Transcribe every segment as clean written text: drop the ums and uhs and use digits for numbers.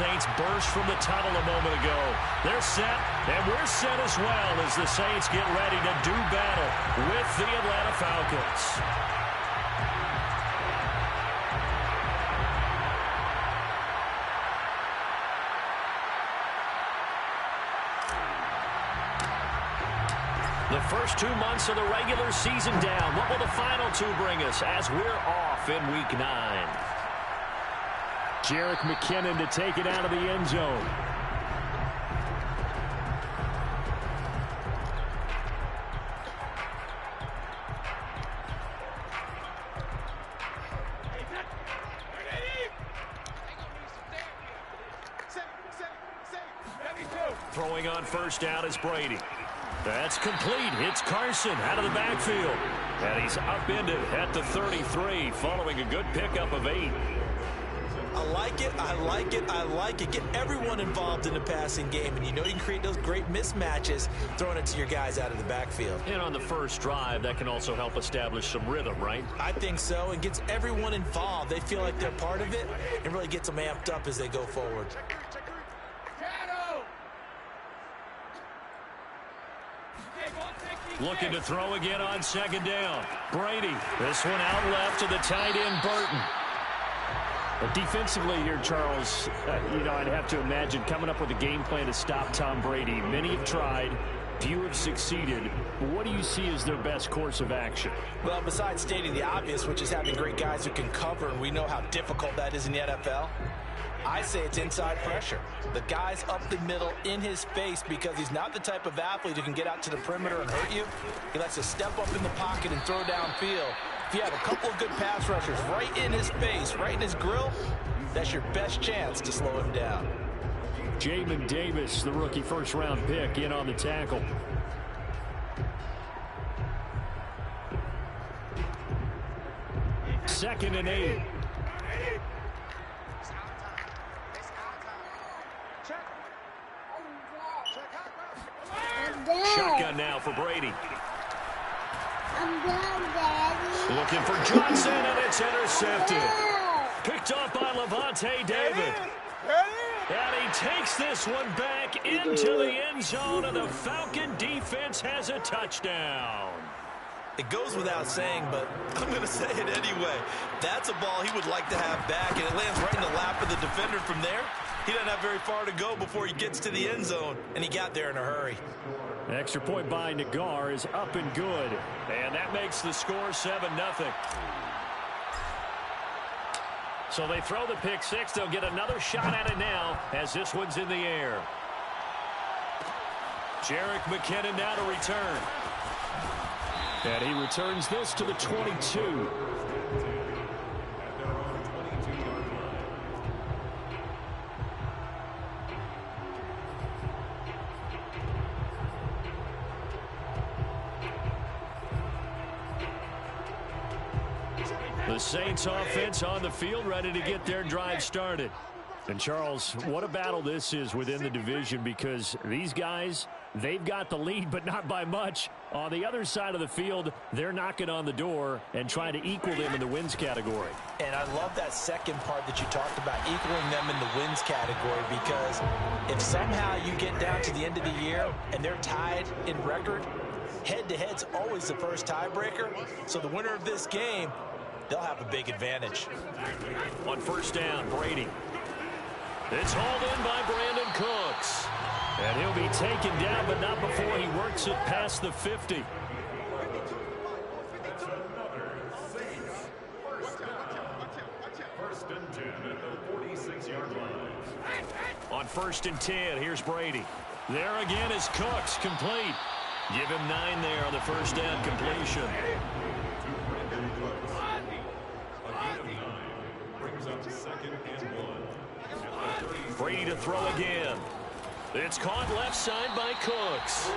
Saints burst from the tunnel a moment ago. They're set, and we're set as well as the Saints get ready to do battle with the Atlanta Falcons. The first 2 months of the regular season down. What will the final two bring us as we're off in Week 9? Jerick McKinnon to take it out of the end zone. Throwing on first down is Brady. That's complete. It's Carson out of the backfield. And he's upended at the 33 following a good pickup of 8. I like it, I like it, I like it. Get everyone involved in the passing game, and you know you can create those great mismatches throwing it to your guys out of the backfield. And on the first drive, that can also help establish some rhythm, right? I think so, and gets everyone involved. They feel like they're part of it, and really gets them amped up as they go forward. Looking to throw again on second down. Brady, this one out left to the tight end, Burton. But defensively here, Charles, I'd have to imagine coming up with a game plan to stop Tom Brady. Many have tried, few have succeeded. What do you see as their best course of action? Well, besides stating the obvious, which is having great guys who can cover, and we know how difficult that is in the NFL, I say it's inside pressure. The guy's up the middle in his face because he's not the type of athlete who can get out to the perimeter and hurt you. He likes to step up in the pocket and throw downfield. If you have a couple of good pass rushers right in his face, right in his grill, that's your best chance to slow him down. Jamin Davis, the rookie first-round pick, in on the tackle. Second and 8. Shotgun now for Brady. I'm done, Daddy. Looking for Johnson, and it's intercepted. Picked off by Levante David. And he takes this one back into the end zone, and the Falcon defense has a touchdown. It goes without saying, but I'm going to say it anyway. That's a ball he would like to have back, and it lands right in the lap of the defender from there. He doesn't have very far to go before he gets to the end zone, and he got there in a hurry. The extra point by Nagar is up and good. And that makes the score 7-0. So they throw the pick six. They'll get another shot at it now as this one's in the air. Jerick McKinnon now to return. And he returns this to the 22. The Saints offense on the field, ready to get their drive started. And Charles, what a battle this is within the division, because these guys, they've got the lead, but not by much. On the other side of the field, they're knocking on the door and trying to equal them in the wins category. And I love that second part that you talked about, equaling them in the wins category, because if somehow you get down to the end of the year and they're tied in record, head-to-head's always the first tiebreaker. So the winner of this game, they'll have a big advantage. On first down, Brady. It's hauled in by Brandon Cooks. And he'll be taken down, but not before he works it past the 50. On first and 10, here's Brady. There again is Cooks, complete. Give him 9 there on the first down completion. Brady to throw again. It's caught left side by Cooks.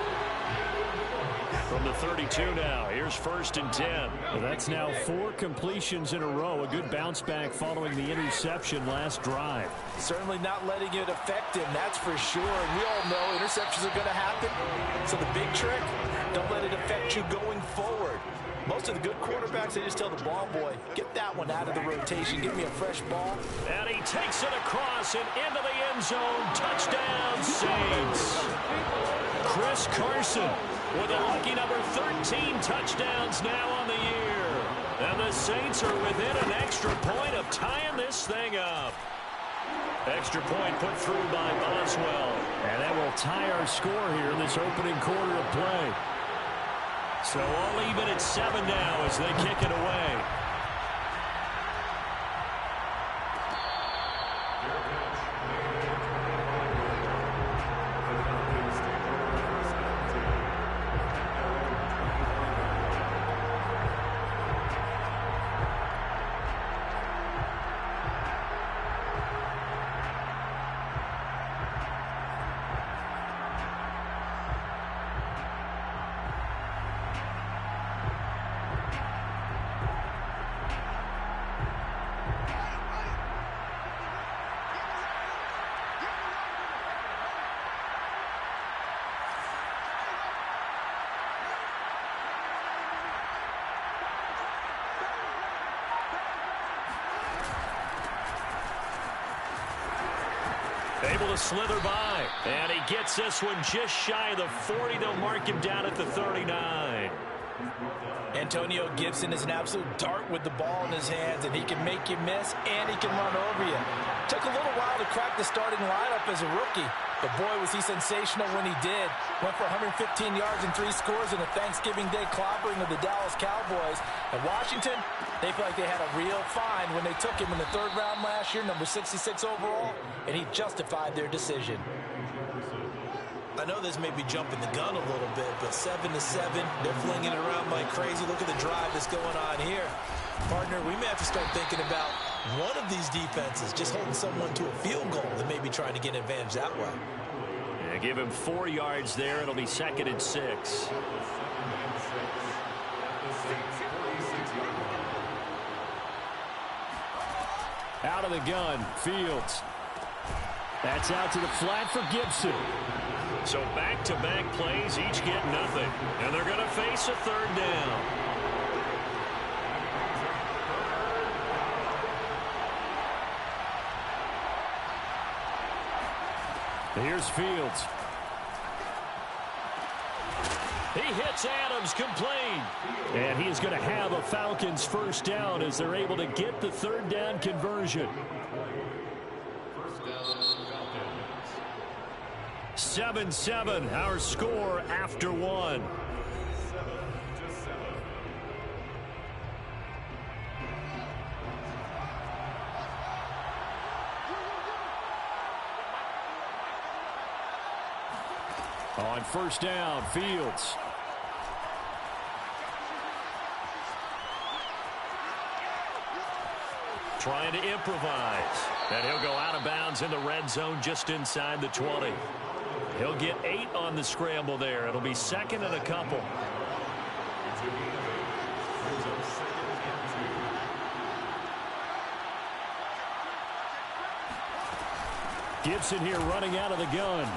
From the 32 now, here's first and 10. Well, that's now 4 completions in a row. A good bounce back following the interception last drive. Certainly not letting it affect him, that's for sure. And we all know interceptions are going to happen. So the big trick, don't let it affect you going forward. Most of the good quarterbacks, they just tell the ball boy, get that one out of the rotation, give me a fresh ball. And he takes it across and into the end zone. Touchdown, Saints. Chris Carson with a lucky number 13 touchdowns now on the year. And the Saints are within an extra point of tying this thing up. Extra point put through by Boswell. And that will tie our score here in this opening quarter of play. So all even at 7 now as they kick it away. Able to slither by. And he gets this one just shy of the 40. They'll mark him down at the 39. Antonio Gibson is an absolute dart with the ball in his hands, and he can make you miss, and he can run over you. Took a little while to crack the starting lineup as a rookie, but boy, was he sensational when he did. Went for 115 yards and 3 scores in a Thanksgiving Day clobbering of the Dallas Cowboys. And Washington, they feel like they had a real find when they took him in the 3rd round last year, number 66 overall, and he justified their decision. I know this may be jumping the gun a little bit, but 7-7, they're flinging it around like crazy. Look at the drive that's going on here. Partner, we may have to start thinking about one of these defenses just holding someone to a field goal and maybe trying to get an advantage that way. Yeah, give him 4 yards there. It'll be 2nd and 6. Out of the gun, Fields. That's out to the flat for Gibson. So back-to-back plays, each get nothing. And they're going to face a 3rd down. Here's Fields. He hits Adams, complete. And he is going to have a Falcons 1st down as they're able to get the 3rd down conversion. 7-7, our score after 1. On 1st down, Fields. Trying to improvise. And he'll go out of bounds in the red zone just inside the 20. He'll get 8 on the scramble there. It'll be 2nd and a couple. Gibson here running out of the gun.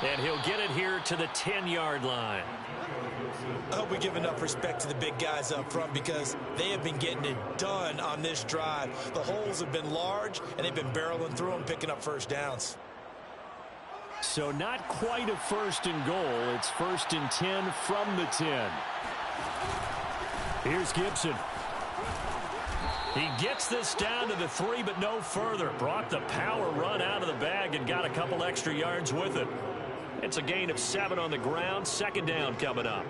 And he'll get it here to the 10-yard line. I hope we give enough respect to the big guys up front because they have been getting it done on this drive. The holes have been large, and they've been barreling through them, picking up 1st downs. So not quite a 1st and goal. It's 1st and 10 from the 10. Here's Gibson. He gets this down to the 3, but no further. Brought the power run out of the bag and got a couple extra yards with it. It's a gain of 7 on the ground. 2nd down coming up.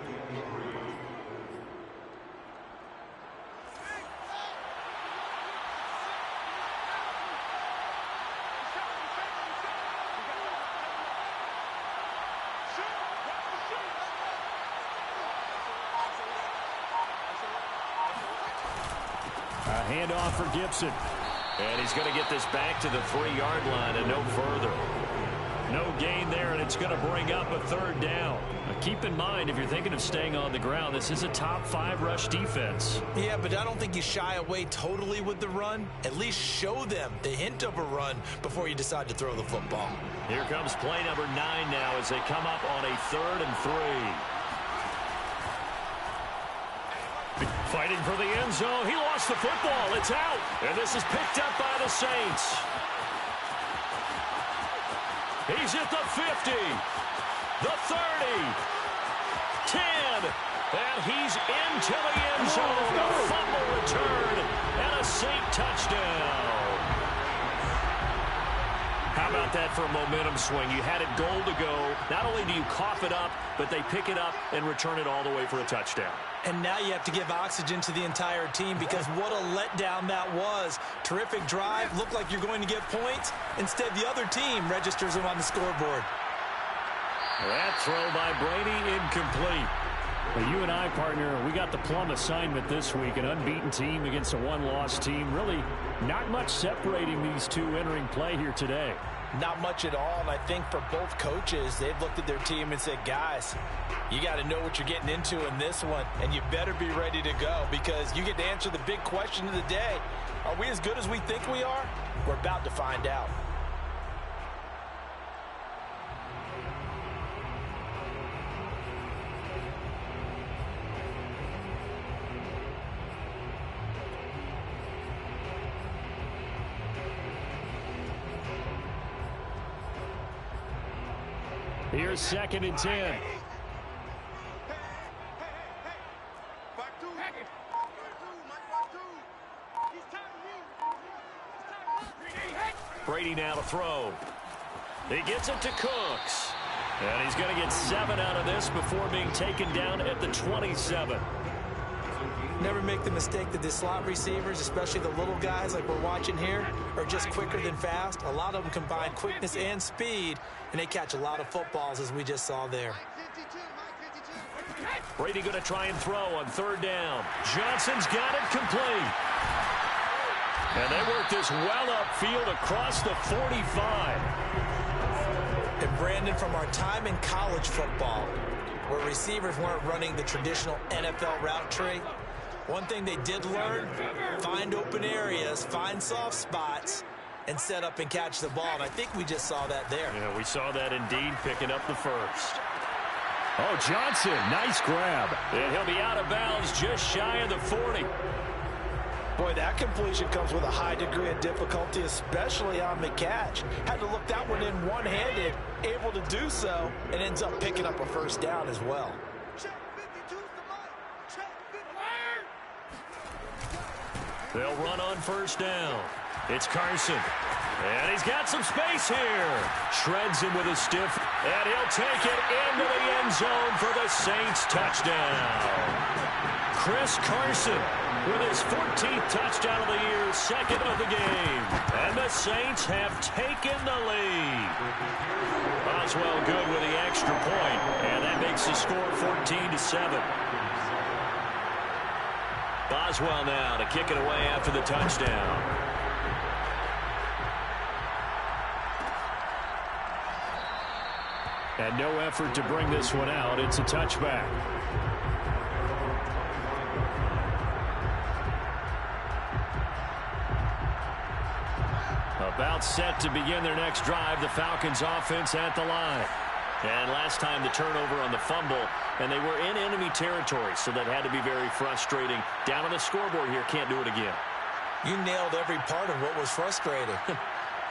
A handoff for Gibson. And he's going to get this back to the 3-yard line and no further. No gain there, and it's going to bring up a 3rd down. Now keep in mind, if you're thinking of staying on the ground, this is a top 5 rush defense. Yeah, but I don't think you shy away totally with the run. At least show them the hint of a run before you decide to throw the football. Here comes play number 9 now as they come up on a 3rd and 3. Fighting for the end zone. He lost the football. It's out. And this is picked up by the Saints. He's at the 50, the 30, 10, and he's into the end zone. A fumble return and a Saint touchdown. How about that for a momentum swing? You had it goal to go. Not only do you cough it up, but they pick it up and return it all the way for a touchdown. And now you have to give oxygen to the entire team because what a letdown that was. Terrific drive. Looked like you're going to get points. Instead, the other team registers them on the scoreboard. That throw by Brady incomplete. Well, you and I, partner, we got the plum assignment this week. An unbeaten team against a one-loss team. Really not much separating these two entering play here today. Not much at all, and I think for both coaches, they've looked at their team and said, guys, you got to know what you're getting into in this one, and you better be ready to go because you get to answer the big question of the day. Are we as good as we think we are? We're about to find out. Here's 2nd and 10. Brady now to throw. He gets it to Cooks. And he's going to get 7 out of this before being taken down at the 27. Never make the mistake that the slot receivers, especially the little guys like we're watching here, are just quicker than fast. A lot of them combine quickness and speed, and they catch a lot of footballs, as we just saw there. Brady going to try and throw on 3rd down. Johnson's got it complete. And they work this well upfield across the 45. And Brandon, from our time in college football, where receivers weren't running the traditional NFL route tree, one thing they did learn, find open areas, find soft spots, and set up and catch the ball. And I think we just saw that there. Yeah, we saw that indeed, picking up the first. Oh, Johnson, nice grab. And he'll be out of bounds just shy of the 40. Boy, that completion comes with a high degree of difficulty, especially on the catch. Had to look that one in one-handed, able to do so, and ends up picking up a first down as well. They'll run on 1st down. It's Carson. And he's got some space here. Shreds him with a stiff. And he'll take it into the end zone for the Saints touchdown. Chris Carson with his 14th touchdown of the year, 2nd of the game. And the Saints have taken the lead. Boswell good with the extra point. And that makes the score 14-7. Boswell now to kick it away after the touchdown. And no effort to bring this one out. It's a touchback. About set to begin their next drive. The Falcons offense at the line. And last time the turnover on the fumble, and they were in enemy territory, so that had to be very frustrating. Down on the scoreboard here, can't do it again. You nailed every part of what was frustrating.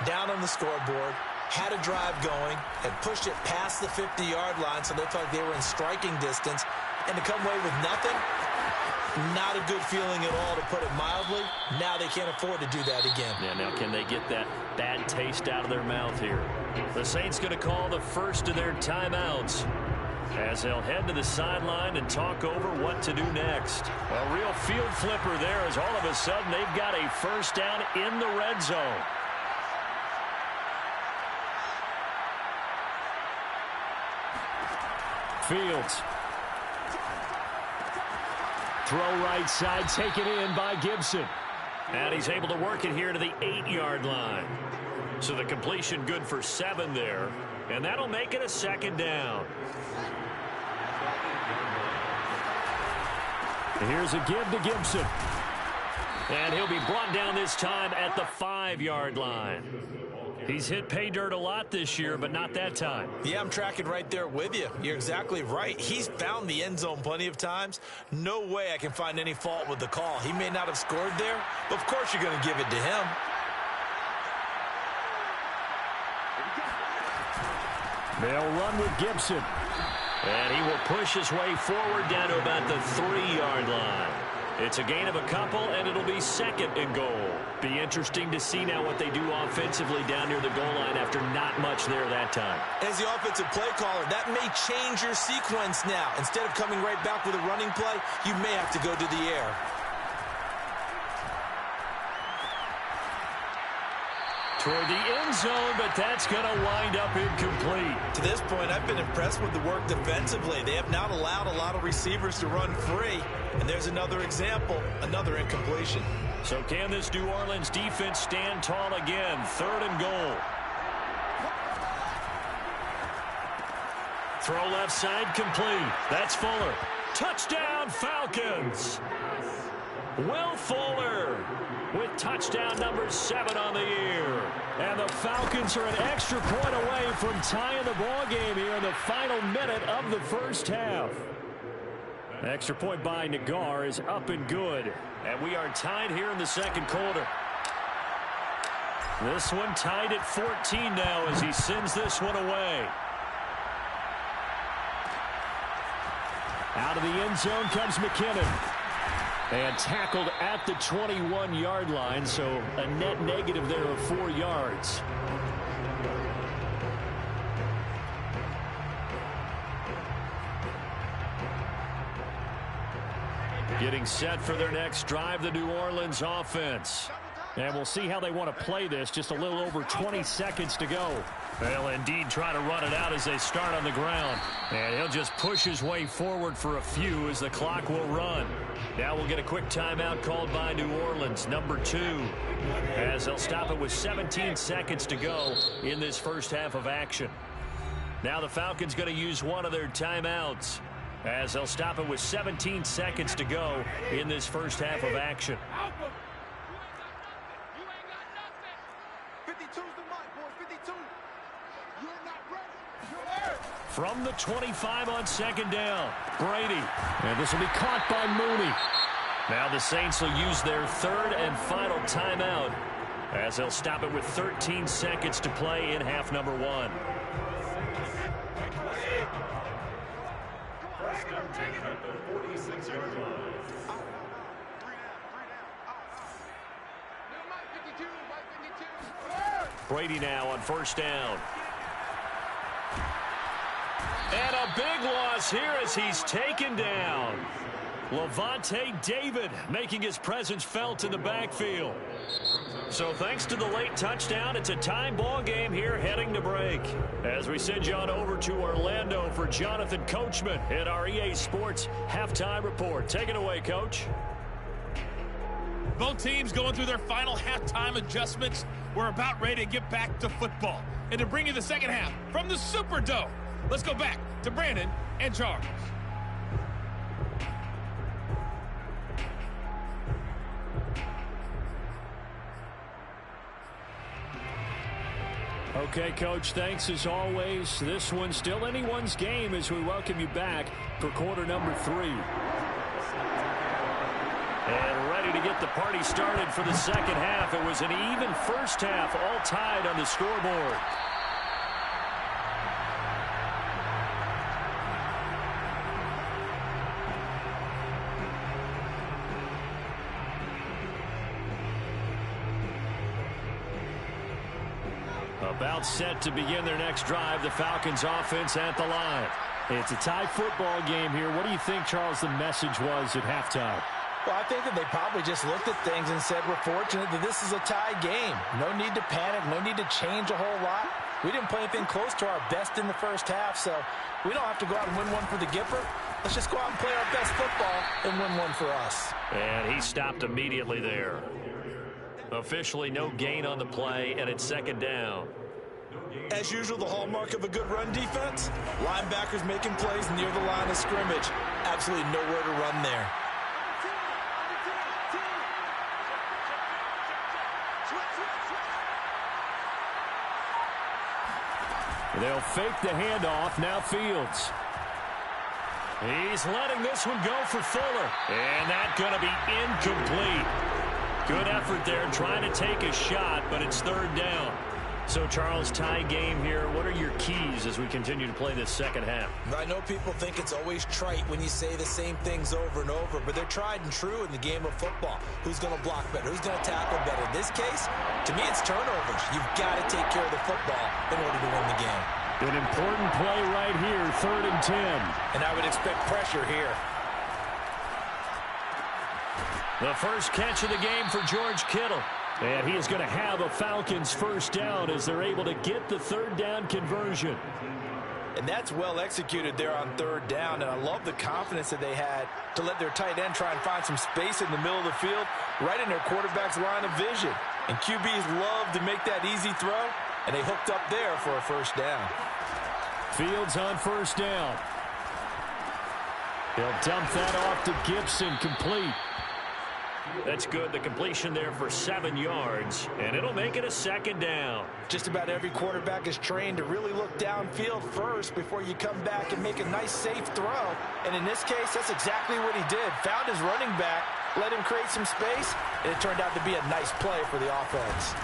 Down on the scoreboard, had a drive going, had pushed it past the 50-yard line, so they felt like they were in striking distance, and to come away with nothing, not a good feeling at all, to put it mildly. Now they can't afford to do that again. Yeah, now can they get that bad taste out of their mouth here? The Saints going to call the first of their timeouts as they'll head to the sideline and talk over what to do next. A real field flipper there as all of a sudden they've got a first down in the red zone. Fields. Throw right side, taken in by Gibson. And he's able to work it here to the 8-yard line. So the completion good for 7 there. And that'll make it a 2nd down. Here's a give to Gibson. And he'll be brought down this time at the 5-yard line. He's hit pay dirt a lot this year, but not that time. Yeah, I'm tracking right there with you. You're exactly right. He's found the end zone plenty of times. No way I can find any fault with the call. He may not have scored there, but of course you're going to give it to him. They'll run with Gibson. And he will push his way forward down to about the 3-yard line. It's a gain of a couple, and it'll be second and goal. Be interesting to see now what they do offensively down near the goal line after not much there that time. As the offensive play caller, that may change your sequence now. Instead of coming right back with a running play, you may have to go to the air. Toward the end zone, but that's going to wind up incomplete. To this point, I've been impressed with the work defensively. They have not allowed a lot of receivers to run free. And there's another example, another incompletion. So can this New Orleans defense stand tall again? 3rd and goal. Throw left side complete. That's Fuller. Touchdown Falcons. Will Fuller with touchdown number 7 on the year. And the Falcons are an extra point away from tying the ball game here in the final minute of the first half. Extra point by Nagar is up and good. And we are tied here in the second quarter. This one tied at 14 now as he sends this one away. Out of the end zone comes McKinnon. And tackled at the 21-yard line, so a net negative there of 4 yards. Getting set for their next drive, the New Orleans offense. And we'll see how they want to play this. Just a little over 20 seconds to go. They'll indeed try to run it out as they start on the ground. And he'll just push his way forward for a few as the clock will run. Now we'll get a quick timeout called by New Orleans, number 2. As they'll stop it with 17 seconds to go in this first half of action. Now the Falcons going to use one of their timeouts. As they'll stop it with 17 seconds to go in this first half of action. From the 25 on second down, Brady. And this will be caught by Mooney. Now the Saints will use their 3rd and final timeout as they'll stop it with 13 seconds to play in half number 1. Brady now on first down. And a big loss here as he's taken down. Levante David making his presence felt in the backfield. So thanks to the late touchdown, it's a tie ball game here heading to break. As we send you on over to Orlando for Jonathan Coachman at our EA Sports Halftime Report. Take it away, Coach. Both teams going through their final halftime adjustments. We're about ready to get back to football. And to bring you the second half from the Superdome, let's go back to Brandon and Charles. Okay, Coach, thanks as always. This one's still anyone's game as we welcome you back for quarter number 3. And ready to get the party started for the second half. It was an even first half, all tied on the scoreboard. About set to begin their next drive, the Falcons offense at the line. It's a tie football game here. What do you think, Charles, the message was at halftime? Well, I think that they probably just looked at things and said, we're fortunate that this is a tie game. No need to panic, no need to change a whole lot. We didn't play anything close to our best in the first half, so we don't have to go out and win one for the Gipper. Let's just go out and play our best football and win one for us. And he stopped immediately there. Officially no gain on the play, and it's second down. As usual, the hallmark of a good run defense, linebackers making plays near the line of scrimmage. Absolutely nowhere to run there. They'll fake the handoff. Now Fields. He's letting this one go for Fuller. And that's going to be incomplete. Good effort there trying to take a shot, but it's third down. So, Charles, tie game here. What are your keys as we continue to play this second half? I know people think it's always trite when you say the same things over and over, but they're tried and true in the game of football. Who's going to block better? Who's going to tackle better? In this case, to me, it's turnovers. You've got to take care of the football in order to win the game. An important play right here, 3rd and 10. And I would expect pressure here. The first catch of the game for George Kittle. And he is going to have a Falcons first down as they're able to get the 3rd down conversion. And that's well executed there on 3rd down. And I love the confidence that they had to let their tight end try and find some space in the middle of the field, right in their quarterback's line of vision. And QBs love to make that easy throw, and they hooked up there for a first down. Fields on first down. He'll dump that off to Gibson, complete. That's good. The completion there for 7 yards, and it'll make it a 2nd down. Just about every quarterback is trained to really look downfield first before you come back and make a nice, safe throw. And in this case, that's exactly what he did. Found his running back, let him create some space, and it turned out to be a nice play for the offense.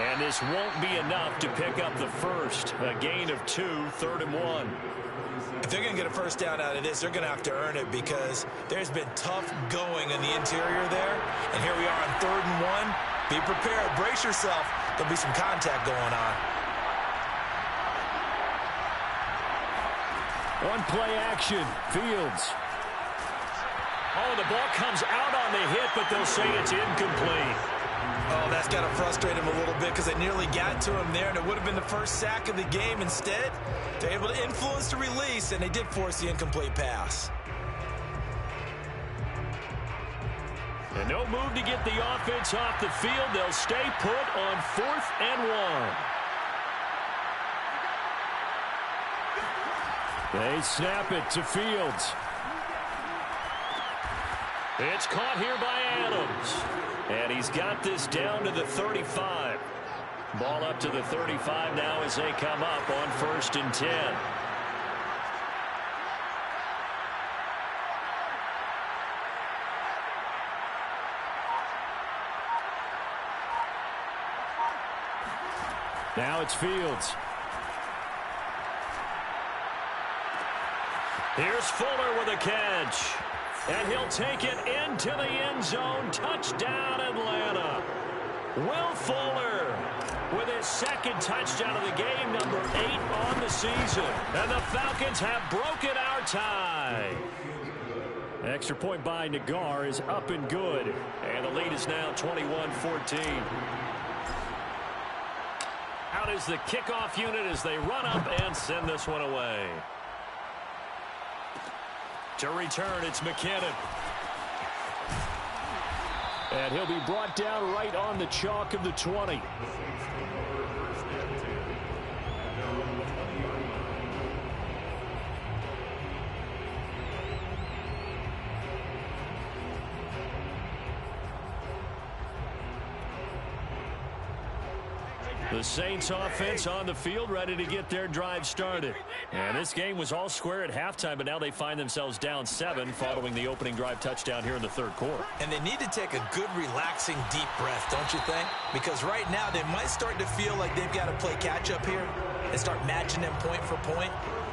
And this won't be enough to pick up the first. A gain of 2, 3rd and 1. If they're going to get a first down out of this, they're going to have to earn it because there's been tough going in the interior there. And here we are on 3rd and 1. Be prepared. Brace yourself. There'll be some contact going on. One play action. Fields. Oh, the ball comes out on the hit, but they'll say it's incomplete. Oh, that's got to frustrate him a little bit because they nearly got to him there, and it would have been the first sack of the game. Instead, they're able to influence the release, and they did force the incomplete pass. And no move to get the offense off the field. They'll stay put on 4th and 1. They snap it to Fields. It's caught here by Adams. And he's got this down to the 35. Ball up to the 35 now as they come up on 1st and 10. Now it's Fields. Here's Fuller with a catch. And he'll take it into the end zone. Touchdown, Atlanta. Will Fuller with his 2nd touchdown of the game, number 8 on the season. And the Falcons have broken our tie. Extra point by Nagar is up and good. And the lead is now 21-14. Out is the kickoff unit as they run up and send this one away. To return, it's McKinnon. And he'll be brought down right on the chalk of the 20. The Saints offense on the field, ready to get their drive started. And this game was all square at halftime, but now they find themselves down 7 following the opening drive touchdown here in the 3rd quarter. And they need to take a good, relaxing, deep breath, don't you think? Because right now they might start to feel like they've got to play catch-up here and start matching them point for point.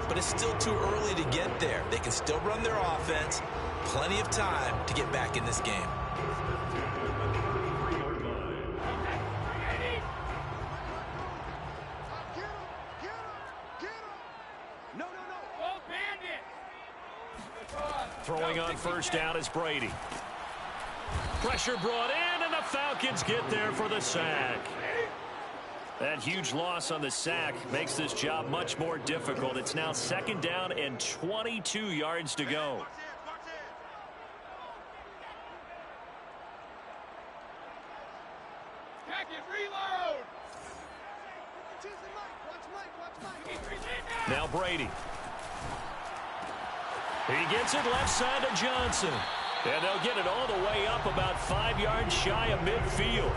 But it's still too early to get there. They can still run their offense. Plenty of time to get back in this game. Throwing on first down is Brady. Pressure brought in, and the Falcons get there for the sack. That huge loss on the sack makes this job much more difficult. It's now 2nd down and 22 yards to go. Now Brady. He gets it left side to Johnson. And they'll get it all the way up about 5 yards shy of midfield.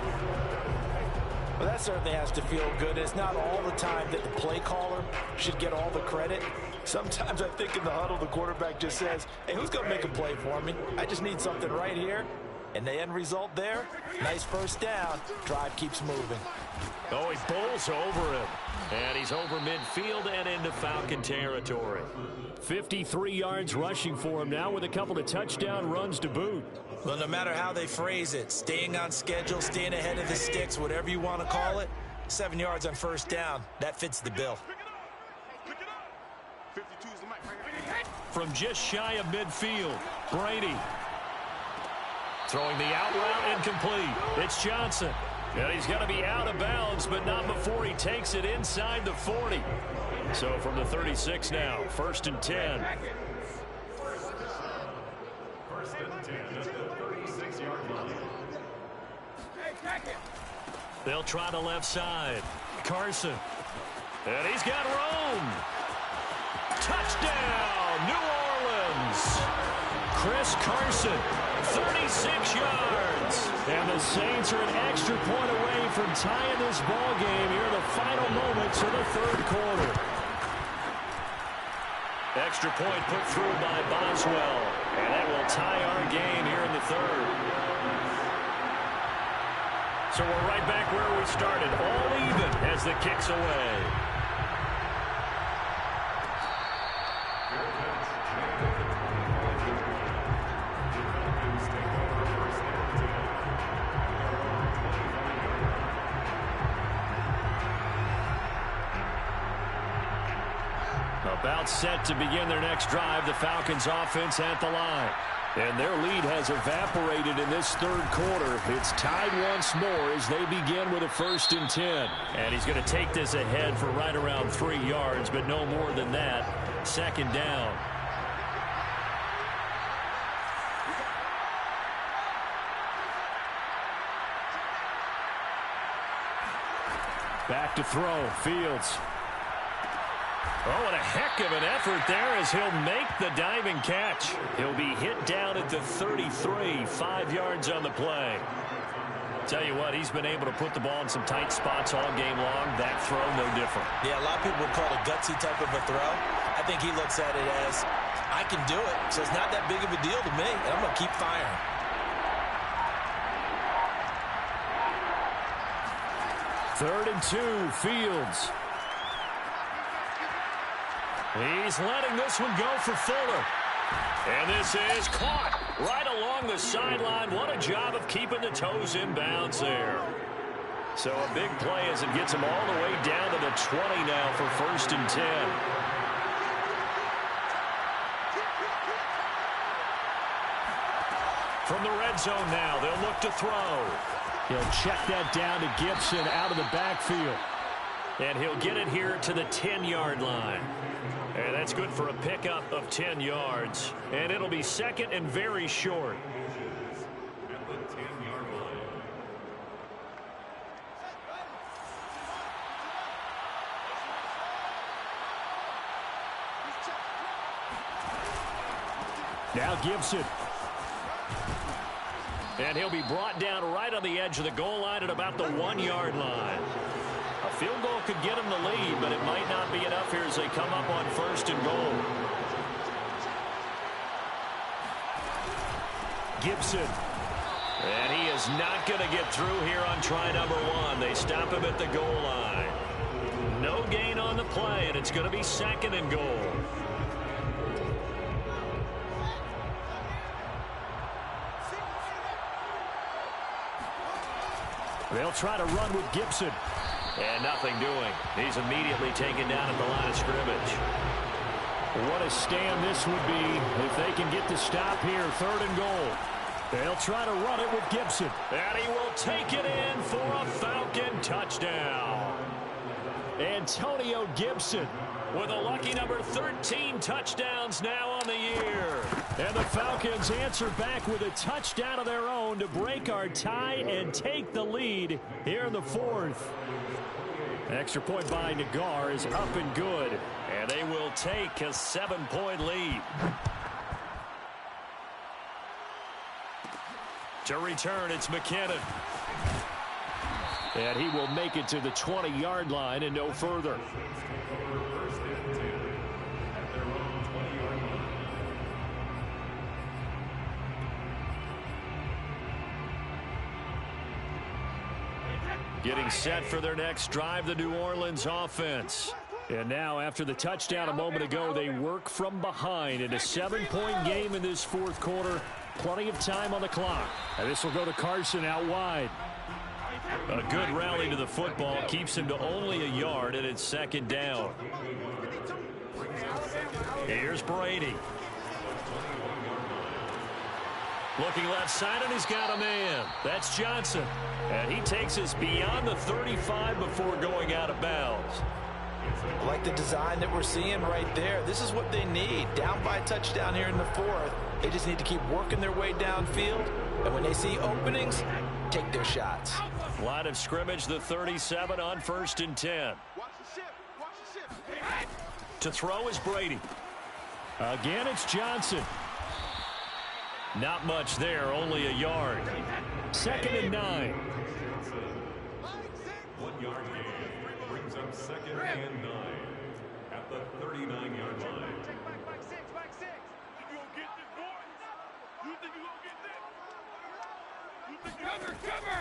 Well, that certainly has to feel good. It's not all the time that the play caller should get all the credit. Sometimes I think in the huddle, the quarterback just says, hey, who's going to make a play for me? I just need something right here. And the end result there, nice first down. Drive keeps moving. Oh, he bowls over him. And he's over midfield and into Falcon territory. 53 yards rushing for him now with a couple of touchdown runs to boot. Well, no matter how they phrase it, staying on schedule, staying ahead of the sticks, whatever you want to call it, 7 yards on first down, that fits the bill. From just shy of midfield, Brady. Throwing the out route incomplete. It's Johnson. And he's going to be out of bounds, but not before he takes it inside the 40. So from the 36 now, 1st and 10. First and 10 at the 36-yard line. They'll try the left side. Carson. And he's got room. Touchdown, New Orleans. Chris Carson, 36 yards. And the Saints are an extra point away from tying this ball game here in the final moments of the third quarter. Extra point put through by Boswell. And that will tie our game here in the third. So we're right back where we started, all even as the kick's away. About set to begin their next drive, the Falcons offense at the line. And their lead has evaporated in this third quarter. It's tied once more as they begin with a 1st and 10. And he's going to take this ahead for right around 3 yards, but no more than that. 2nd down. Back to throw, Fields. Oh, and a heck of an effort there as he'll make the diving catch. He'll be hit down at the 33, 5 yards on the play. Tell you what, he's been able to put the ball in some tight spots all game long. That throw, no different. Yeah, a lot of people would call it a gutsy type of a throw. I think he looks at it as, I can do it, so it's not that big of a deal to me, and I'm going to keep firing. Third and 2, Fields. He's letting this one go for Fuller. And this is caught right along the sideline. What a job of keeping the toes in bounds there. So a big play as it gets him all the way down to the 20 now for 1st and 10. From the red zone now, they'll look to throw. He'll check that down to Gibson out of the backfield. And he'll get it here to the 10-yard line. And that's good for a pickup of 10 yards. And it'll be 2nd and very short. At the 10-yard line. Now Gibson. And he'll be brought down right on the edge of the goal line at about the 1-yard line. A field goal could get him the lead, but it might not be enough here as they come up on 1st and goal. Gibson. And he is not going to get through here on try number 1. They stop him at the goal line. No gain on the play, and it's going to be 2nd and goal. They'll try to run with Gibson. And nothing doing. He's immediately taken down at the line of scrimmage. What a stand this would be if they can get the stop here. 3rd and goal. They'll try to run it with Gibson. And he will take it in for a Falcon touchdown. Antonio Gibson with a lucky number 13 touchdowns now on the year. And the Falcons answer back with a touchdown of their own to break our tie and take the lead here in the 4th. Extra point by Nagar is up and good. And they will take a 7-point lead. To return, it's McKinnon. And he will make it to the 20-yard line and no further. First and 10 at their own 20-yard line. Getting set for their next drive, the New Orleans offense. And now, after the touchdown a moment ago, they work from behind in a 7-point game in this fourth quarter. Plenty of time on the clock. And this will go to Carson out wide. A good rally to the football keeps him to only a yard, and it's second down. Here's Brady. Looking left side, and he's got a man. That's Johnson. And he takes us beyond the 35 before going out of bounds. I like the design that we're seeing right there. This is what they need. Down by a touchdown here in the fourth. They just need to keep working their way downfield. And when they see openings, take their shots. Line of scrimmage, the 37 on 1st and 10. To throw is Brady. Again, it's Johnson. Not much there, only a yard. 2nd and 9. 1-yard gain brings up 2nd and 9 at the 39-yard line.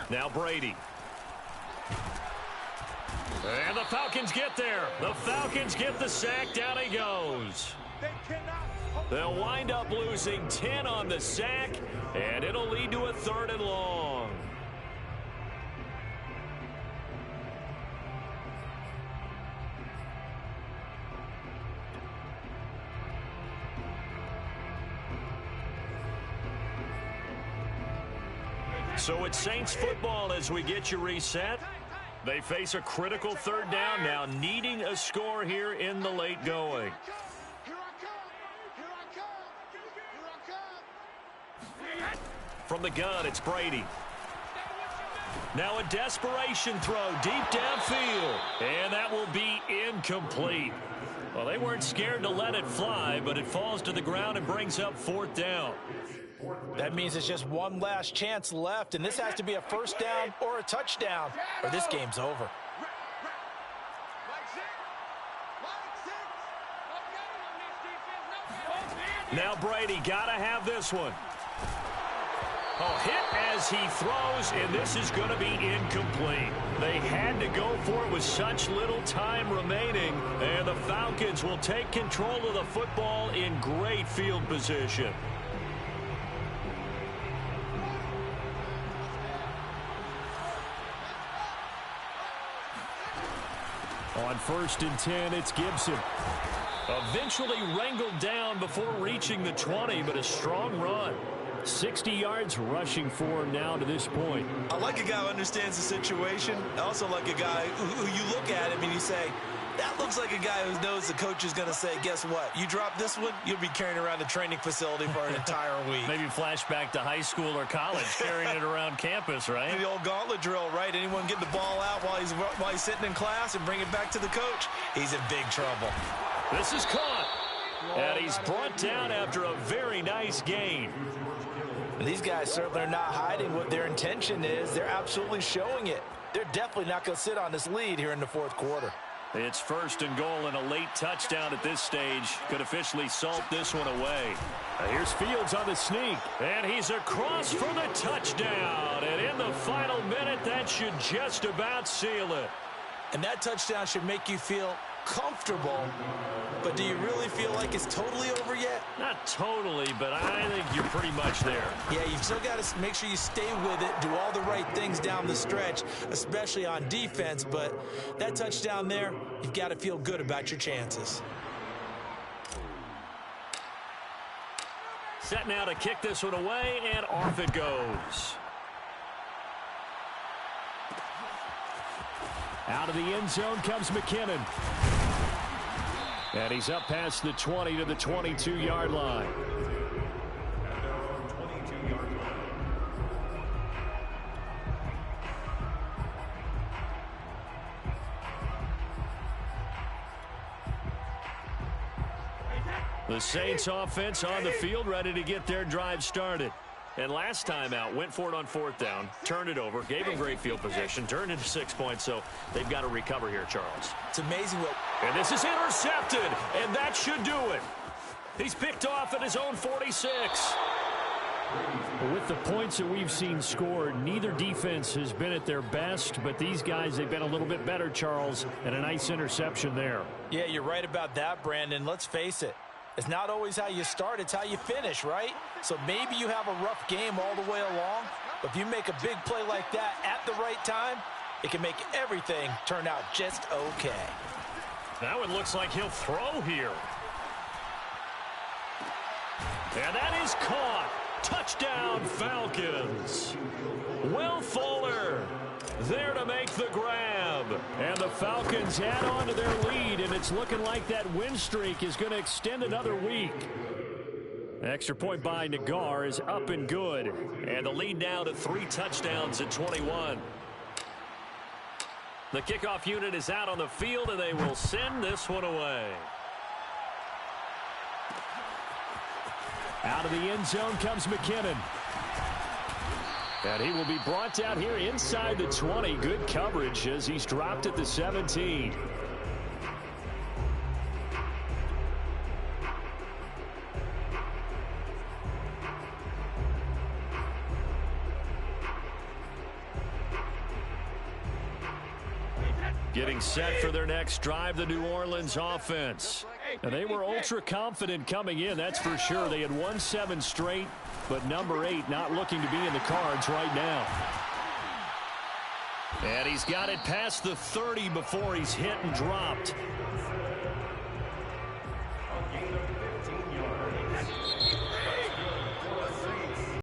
Now Brady. And the Falcons get there. The Falcons get the sack. Down he goes. They'll wind up losing 10 on the sack, and it'll lead to a 3rd and long. So it's Saints football as we get you reset. They face a critical 3rd down now, needing a score here in the late going. From the gun, it's Brady. Now a desperation throw deep downfield, and that will be incomplete. Well, they weren't scared to let it fly, but it falls to the ground and brings up 4th down. That means it's just one last chance left, and this has to be a 1st down or a touchdown, or this game's over. Now Brady got to have this one. Oh, hit as he throws, and this is going to be incomplete. They had to go for it with such little time remaining, and the Falcons will take control of the football in great field position. On 1st and 10, it's Gibson. Eventually wrangled down before reaching the 20, but a strong run. 60 yards rushing for him now to this point. I like a guy who understands the situation. I also like a guy who you look at him and you say, that looks like a guy who knows the coach is going to say, guess what? You drop this one, you'll be carrying around the training facility for an entire week. Maybe flashback to high school or college, carrying it around campus, right? The old gauntlet drill, right? Anyone get the ball out while he's sitting in class and bring it back to the coach? He's in big trouble. This is caught. And he's brought down after a very nice gain. And these guys certainly are not hiding what their intention is. They're absolutely showing it. They're definitely not going to sit on this lead here in the fourth quarter. It's 1st and goal, and a late touchdown at this stage could officially salt this one away. Here's Fields on the sneak, and he's across for the touchdown. And in the final minute, that should just about seal it. And that touchdown should make you feel comfortable, but do you really feel like it's totally over yet? Not totally, but I think you're pretty much there. Yeah, you've still got to make sure you stay with it, do all the right things down the stretch, especially on defense, but that touchdown there, you've got to feel good about your chances. Set now to kick this one away, and off it goes. Out of the end zone comes McKinnon. And he's up past the 20 to the 22-yard line. At their own 22-yard line. The Saints offense on the field, ready to get their drive started. And last time out, went for it on 4th down, turned it over, gave him great field position, turned into 6 points, so they've got to recover here, Charles. It's amazing what... And this is intercepted, and that should do it. He's picked off at his own 46. With the points that we've seen scored, neither defense has been at their best, but these guys, they've been a little bit better, Charles, and a nice interception there. Yeah, you're right about that, Brandon. Let's face it. It's not always how you start, it's how you finish, right? So maybe you have a rough game all the way along, but if you make a big play like that at the right time, it can make everything turn out just okay. Now it looks like he'll throw here. And that is caught. Touchdown, Falcons. Will Fuller there to make the grab. And the Falcons add on to their lead, and it's looking like that win streak is going to extend another week. Extra point by Nagar is up and good. And the lead now to 3 touchdowns at 21. The kickoff unit is out on the field, and they will send this one away. Out of the end zone comes McKinnon. And he will be brought down here inside the 20. Good coverage as he's dropped at the 17. Getting set for their next drive, the New Orleans offense. And they were ultra confident coming in, that's for sure. They had won 7 straight, but number 8 not looking to be in the cards right now. And he's got it past the 30 before he's hit and dropped.